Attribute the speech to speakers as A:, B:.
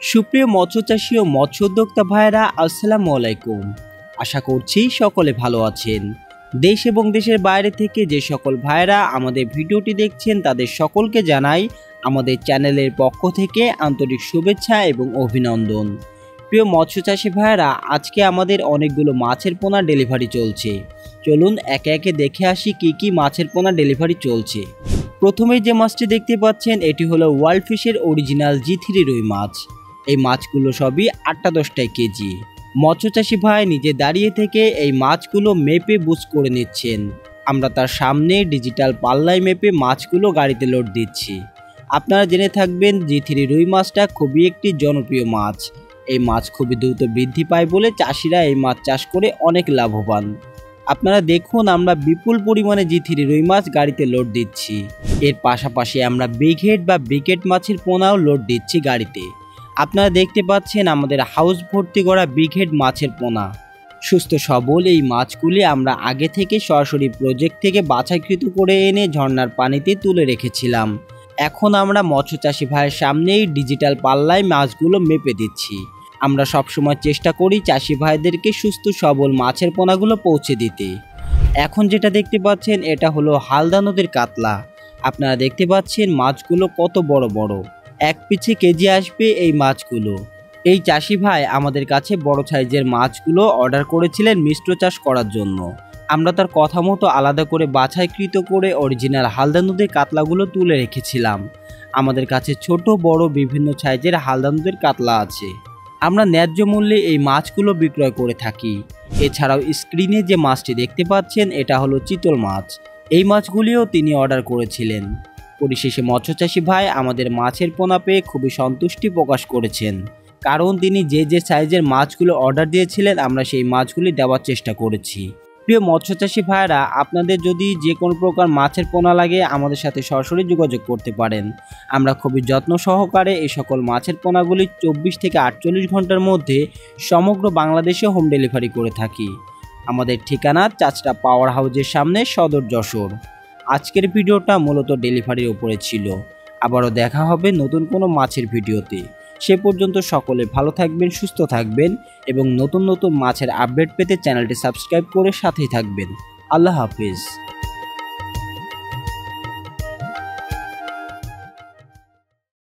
A: সুপ্রিয় মৎস্যচাষী ও মৎস্য উদ্যোক্তা ভাইয়েরা, আসসালামু আলাইকুম। আশা করছি সকলে ভালো আছেন। দেশ এবং দেশের বাইরে থেকে যে সকল ভাইয়েরা আমাদের ভিডিওটি দেখছেন তাদের সকলকে জানাই আমাদের চ্যানেলের পক্ষ থেকে আন্তরিক শুভেচ্ছা এবং অভিনন্দন। প্রিয় মৎস্যচাষী ভাইয়েরা, আজকে আমাদের অনেকগুলো মাছের পোনা ডেলিভারি চলছে। চলুন একে একে দেখে আসি কি কি মাছের পোনা ডেলিভারি চলছে। প্রথমেই যে মাছটি দেখতে পাচ্ছেন এটি হলো ওয়ার্ল্ড ফিশের অরিজিনাল G3 রুই মাছ। এই মাছগুলো সবই 8-10 কেজি। মৎস্যচাষী ভাই নিজে দাঁড়িয়ে থেকে এই মাছগুলো মেপে বুঝ করে নিচ্ছেন। আমরা তার সামনে ডিজিটাল পাল্লায় মেপে মাছগুলো গাড়িতে লোড দিচ্ছি। আপনারা জেনে থাকবেন G3 রুই মাছটা খুবই একটি জনপ্রিয় মাছ। এই মাছ খুবই দ্রুত বৃদ্ধি পায় বলে চাষিরা এই মাছ চাষ করে অনেক লাভবান। আপনারা দেখুন, আমরা বিপুল পরিমাণে G3 রুই মাছ গাড়িতে লোড দিচ্ছি। এর পাশাপাশি আমরা বিগ হেড বা ব্রিকেট মাছের পোনাও লোড দিচ্ছি গাড়িতে। আপনারা দেখতে পাচ্ছেন আমাদের হাউস ভর্তি করা বিগ হেড মাছের পোনা। সুস্থ সবল এই মাছগুলি আমরা আগে থেকে সরাসরি প্রজেক্ট থেকে বাছাইকৃত করে এনে ঝর্ণার পানিতে তুলে রেখেছিলাম। এখন আমরা মৎস্যচাষী ভাইয়ের সামনেই ডিজিটাল পাল্লায় মাছগুলো মেপে দিচ্ছি। আমরা সবসময় চেষ্টা করি চাষি ভাইদেরকে সুস্থ সবল মাছের পোনাগুলো পৌঁছে দিতে। এখন যেটা দেখতে পাচ্ছেন এটা হলো হালদা নদীর কাতলা। আপনারা দেখতে পাচ্ছেন মাছগুলো কত বড় বড়, এক পিছে কেজি আসবে এই মাছগুলো। এই চাষি ভাই আমাদের কাছে বড় সাইজের মাছগুলো অর্ডার করেছিলেন মিশ্র চাষ করার জন্য। আমরা তার কথা মতো আলাদা করে বাছাইকৃত করে অরিজিনাল হালদা নদীর কাতলাগুলো তুলে রেখেছিলাম। আমাদের কাছে ছোট বড় বিভিন্ন সাইজের হালদা নদীর কাতলা আছে। আমরা ন্যায্য মূল্যে এই মাছগুলো বিক্রয় করে থাকি। এছাড়াও স্ক্রিনে যে মাছটি দেখতে পাচ্ছেন এটা হলো চিতল মাছ। এই মাছগুলিও তিনি অর্ডার করেছিলেন। পরিশেষে মৎস্যচাষী ভাই আমাদের মাছের পোনা পেয়ে খুবই সন্তুষ্টি প্রকাশ করেছেন, কারণ তিনি যে সাইজের মাছগুলো অর্ডার দিয়েছিলেন আমরা সেই মাছগুলি দেওয়ার চেষ্টা করেছি। প্রিয় মৎস্যচাষী ভাইরা, আপনাদের যদি যে কোনো প্রকার মাছের পোনা লাগে আমাদের সাথে সরাসরি যোগাযোগ করতে পারেন। আমরা খুবই যত্ন সহকারে এই সকল মাছের পোনাগুলি 24 থেকে 48 ঘন্টার মধ্যে সমগ্র বাংলাদেশে হোম ডেলিভারি করে থাকি। আমাদের ঠিকানা চাচড়া পাওয়ার হাউসের সামনে, সদর যশোর। আজকের ভিডিওটা মূলত ডেলিভারির উপরে ছিল। আবারও দেখা হবে নতুন কোনো মাছের ভিডিওতে। সে পর্যন্ত সকলে ভালো থাকবেন, সুস্থ থাকবেন এবং নতুন নতুন মাছের আপডেট পেতে চ্যানেলটি সাবস্ক্রাইব করে সাথেই থাকবেন। আল্লাহ হাফিজ।